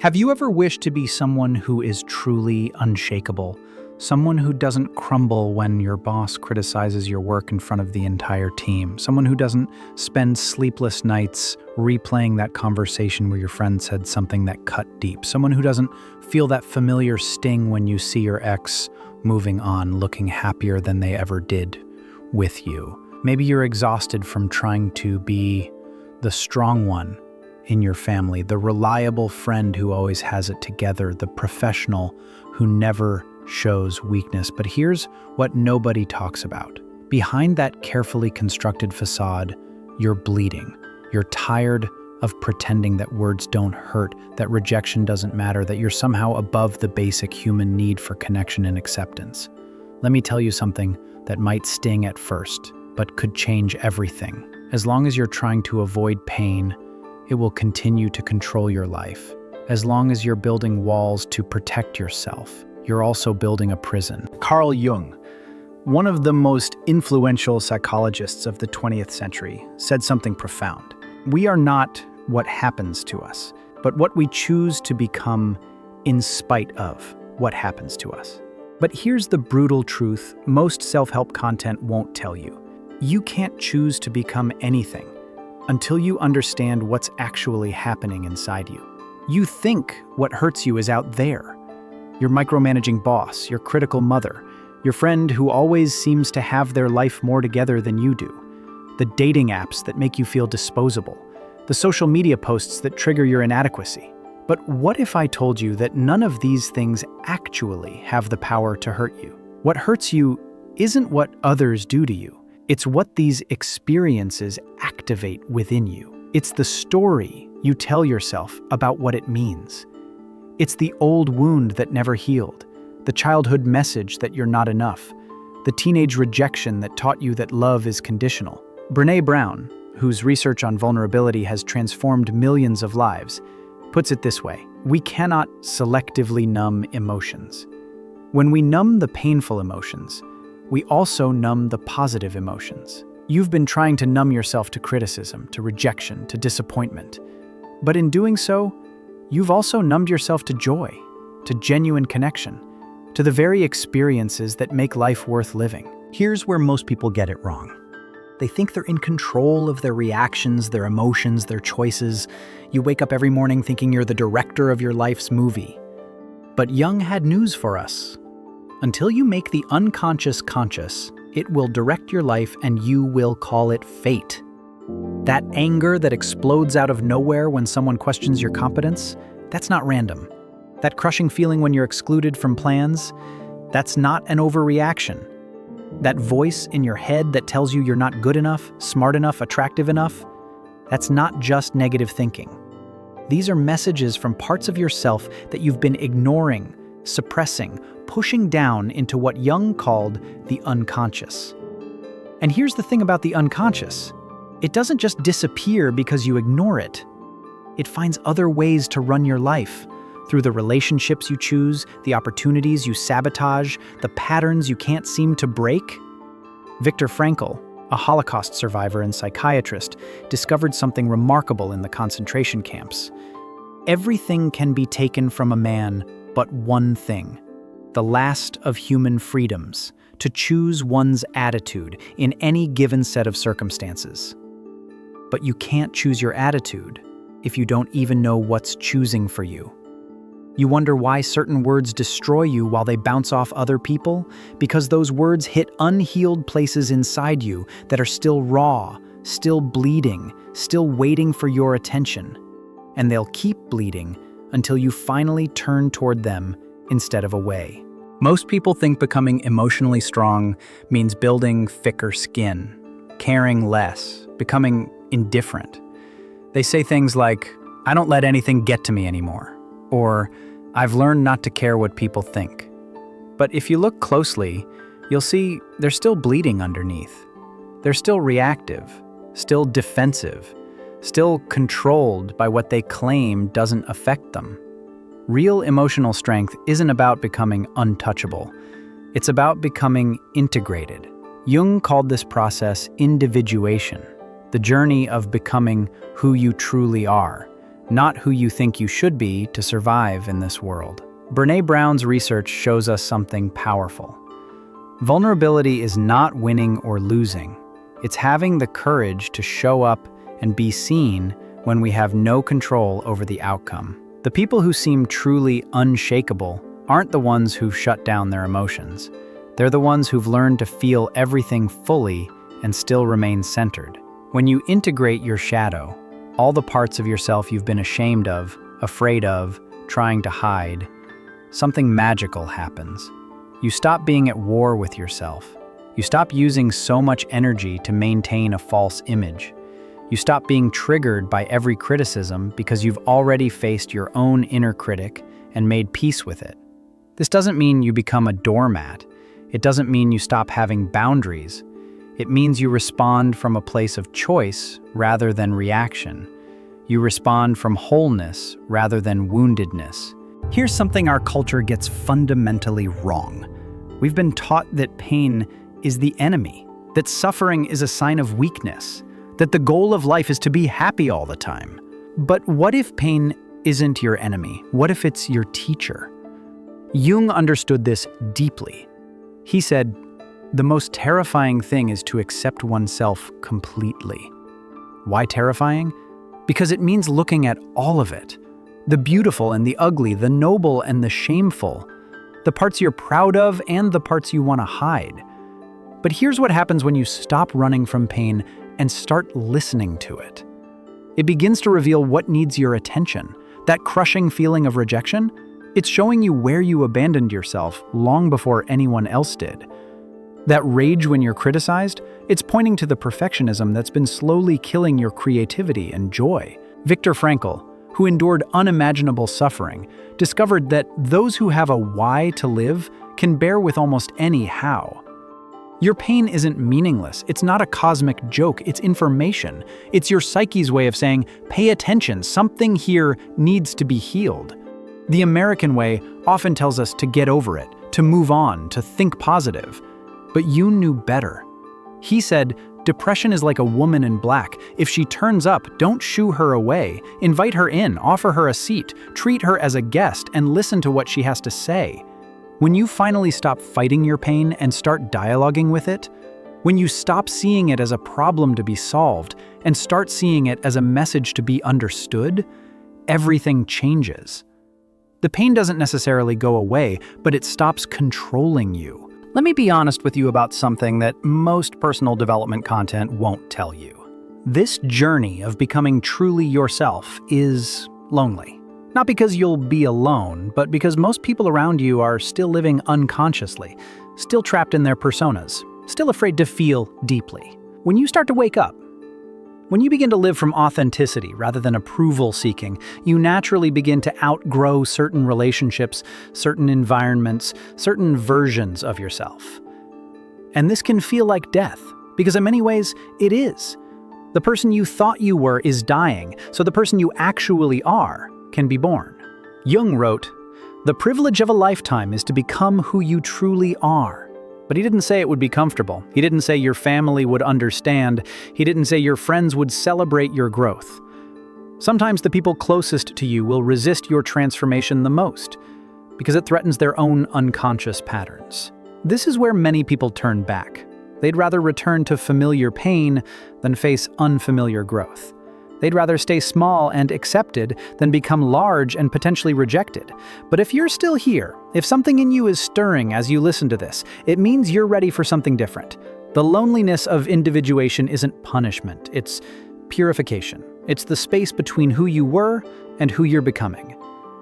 Have you ever wished to be someone who is truly unshakable? Someone who doesn't crumble when your boss criticizes your work in front of the entire team. Someone who doesn't spend sleepless nights replaying that conversation where your friend said something that cut deep. Someone who doesn't feel that familiar sting when you see your ex moving on, looking happier than they ever did with you. Maybe you're exhausted from trying to be the strong one in your family, the reliable friend who always has it together, the professional who never shows weakness. But here's what nobody talks about. Behind that carefully constructed facade, you're bleeding. You're tired of pretending that words don't hurt, that rejection doesn't matter, that you're somehow above the basic human need for connection and acceptance. Let me tell you something that might sting at first, but could change everything. As long as you're trying to avoid pain, it will continue to control your life. As long as you're building walls to protect yourself, you're also building a prison. Carl Jung, one of the most influential psychologists of the 20th century, said something profound. We are not what happens to us, but what we choose to become in spite of what happens to us. But here's the brutal truth most self-help content won't tell you. You can't choose to become anything until you understand what's actually happening inside you. You think what hurts you is out there. Your micromanaging boss, your critical mother, your friend who always seems to have their life more together than you do, the dating apps that make you feel disposable, the social media posts that trigger your inadequacy. But what if I told you that none of these things actually have the power to hurt you? What hurts you isn't what others do to you. It's what these experiences activate within you. It's the story you tell yourself about what it means. It's the old wound that never healed, the childhood message that you're not enough, the teenage rejection that taught you that love is conditional. Brené Brown, whose research on vulnerability has transformed millions of lives, puts it this way: we cannot selectively numb emotions. When we numb the painful emotions, we also numb the positive emotions. You've been trying to numb yourself to criticism, to rejection, to disappointment. But in doing so, you've also numbed yourself to joy, to genuine connection, to the very experiences that make life worth living. Here's where most people get it wrong. They think they're in control of their reactions, their emotions, their choices. You wake up every morning thinking you're the director of your life's movie. But Jung had news for us. Until you make the unconscious conscious, it will direct your life and you will call it fate. That anger that explodes out of nowhere when someone questions your competence, that's not random. That crushing feeling when you're excluded from plans, that's not an overreaction. That voice in your head that tells you you're not good enough, smart enough, attractive enough, that's not just negative thinking. These are messages from parts of yourself that you've been ignoring, suppressing, pushing down into what Jung called the unconscious. And here's the thing about the unconscious. It doesn't just disappear because you ignore it. It finds other ways to run your life, through the relationships you choose, the opportunities you sabotage, the patterns you can't seem to break. Viktor Frankl, a Holocaust survivor and psychiatrist, discovered something remarkable in the concentration camps. Everything can be taken from a man but one thing: the last of human freedoms, to choose one's attitude in any given set of circumstances. But you can't choose your attitude if you don't even know what's choosing for you. You wonder why certain words destroy you while they bounce off other people? Because those words hit unhealed places inside you that are still raw, still bleeding, still waiting for your attention. And they'll keep bleeding until you finally turn toward them instead of away. Most people think becoming emotionally strong means building thicker skin, caring less, becoming indifferent. They say things like, "I don't let anything get to me anymore," or "I've learned not to care what people think." But if you look closely, you'll see they're still bleeding underneath. They're still reactive, still defensive, still controlled by what they claim doesn't affect them. Real emotional strength isn't about becoming untouchable. It's about becoming integrated. Jung called this process individuation, the journey of becoming who you truly are, not who you think you should be to survive in this world. Brené Brown's research shows us something powerful. Vulnerability is not winning or losing. It's having the courage to show up and be seen when we have no control over the outcome. The people who seem truly unshakable aren't the ones who've shut down their emotions. They're the ones who've learned to feel everything fully and still remain centered. When you integrate your shadow, all the parts of yourself you've been ashamed of, afraid of, trying to hide, something magical happens. You stop being at war with yourself. You stop using so much energy to maintain a false image. You stop being triggered by every criticism because you've already faced your own inner critic and made peace with it. This doesn't mean you become a doormat. It doesn't mean you stop having boundaries. It means you respond from a place of choice rather than reaction. You respond from wholeness rather than woundedness. Here's something our culture gets fundamentally wrong. We've been taught that pain is the enemy, that suffering is a sign of weakness, that the goal of life is to be happy all the time. But what if pain isn't your enemy? What if it's your teacher? Jung understood this deeply. He said, "The most terrifying thing is to accept oneself completely." Why terrifying? Because it means looking at all of it. The beautiful and the ugly, the noble and the shameful, the parts you're proud of and the parts you want to hide. But here's what happens when you stop running from pain and start listening to it. It begins to reveal what needs your attention. That crushing feeling of rejection, it's showing you where you abandoned yourself long before anyone else did. That rage when you're criticized, it's pointing to the perfectionism that's been slowly killing your creativity and joy. Viktor Frankl, who endured unimaginable suffering, discovered that those who have a why to live can bear with almost any how. Your pain isn't meaningless. It's not a cosmic joke. It's information. It's your psyche's way of saying, pay attention, something here needs to be healed. The American way often tells us to get over it, to move on, to think positive. But Jung knew better. He said, depression is like a woman in black. If she turns up, don't shoo her away. Invite her in, offer her a seat, treat her as a guest, and listen to what she has to say. When you finally stop fighting your pain and start dialoguing with it, when you stop seeing it as a problem to be solved and start seeing it as a message to be understood, everything changes. The pain doesn't necessarily go away, but it stops controlling you. Let me be honest with you about something that most personal development content won't tell you. This journey of becoming truly yourself is lonely. Not because you'll be alone, but because most people around you are still living unconsciously, still trapped in their personas, still afraid to feel deeply. When you start to wake up, when you begin to live from authenticity rather than approval seeking, you naturally begin to outgrow certain relationships, certain environments, certain versions of yourself. And this can feel like death, because in many ways, it is. The person you thought you were is dying, so the person you actually are can be born. Jung wrote, "The privilege of a lifetime is to become who you truly are." But he didn't say it would be comfortable. He didn't say your family would understand. He didn't say your friends would celebrate your growth. Sometimes the people closest to you will resist your transformation the most because it threatens their own unconscious patterns. This is where many people turn back. They'd rather return to familiar pain than face unfamiliar growth. They'd rather stay small and accepted than become large and potentially rejected. But if you're still here, if something in you is stirring as you listen to this, it means you're ready for something different. The loneliness of individuation isn't punishment, it's purification. It's the space between who you were and who you're becoming.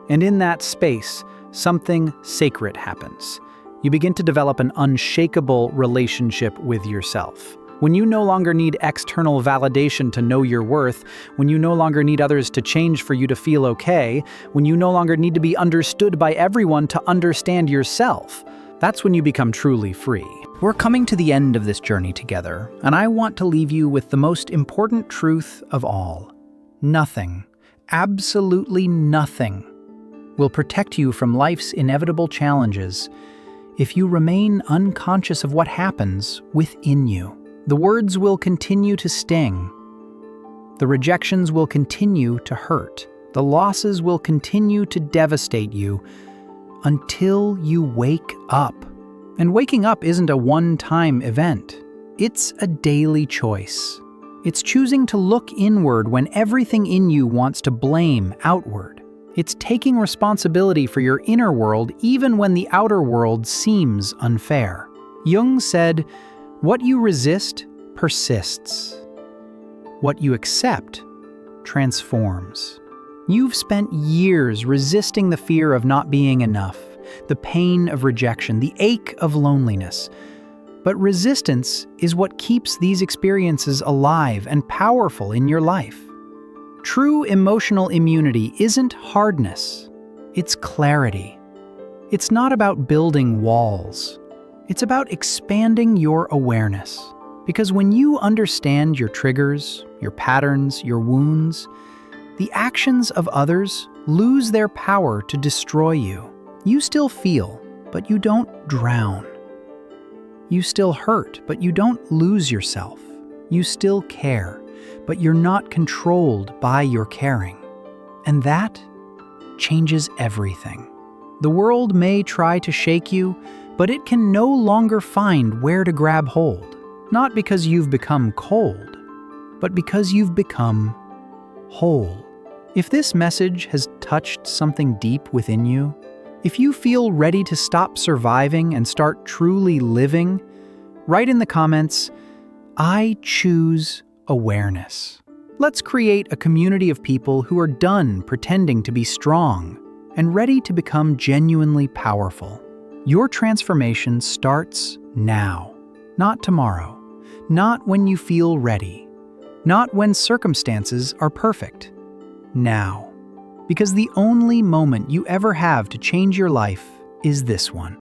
And in that space, something sacred happens. You begin to develop an unshakable relationship with yourself. When you no longer need external validation to know your worth, when you no longer need others to change for you to feel okay, when you no longer need to be understood by everyone to understand yourself, that's when you become truly free. We're coming to the end of this journey together, and I want to leave you with the most important truth of all. Nothing, absolutely nothing, will protect you from life's inevitable challenges if you remain unconscious of what happens within you. The words will continue to sting. The rejections will continue to hurt. The losses will continue to devastate you until you wake up. And waking up isn't a one-time event. It's a daily choice. It's choosing to look inward when everything in you wants to blame outward. It's taking responsibility for your inner world even when the outer world seems unfair. Jung said, "What you resist persists. What you accept transforms." You've spent years resisting the fear of not being enough, the pain of rejection, the ache of loneliness. But resistance is what keeps these experiences alive and powerful in your life. True emotional immunity isn't hardness, it's clarity. It's not about building walls. It's about expanding your awareness. Because when you understand your triggers, your patterns, your wounds, the actions of others lose their power to destroy you. You still feel, but you don't drown. You still hurt, but you don't lose yourself. You still care, but you're not controlled by your caring. And that changes everything. The world may try to shake you, but it can no longer find where to grab hold. Not because you've become cold, but because you've become whole. If this message has touched something deep within you, if you feel ready to stop surviving and start truly living, write in the comments, "I choose awareness." Let's create a community of people who are done pretending to be strong and ready to become genuinely powerful. Your transformation starts now, not tomorrow, not when you feel ready, not when circumstances are perfect. Now. Because the only moment you ever have to change your life is this one.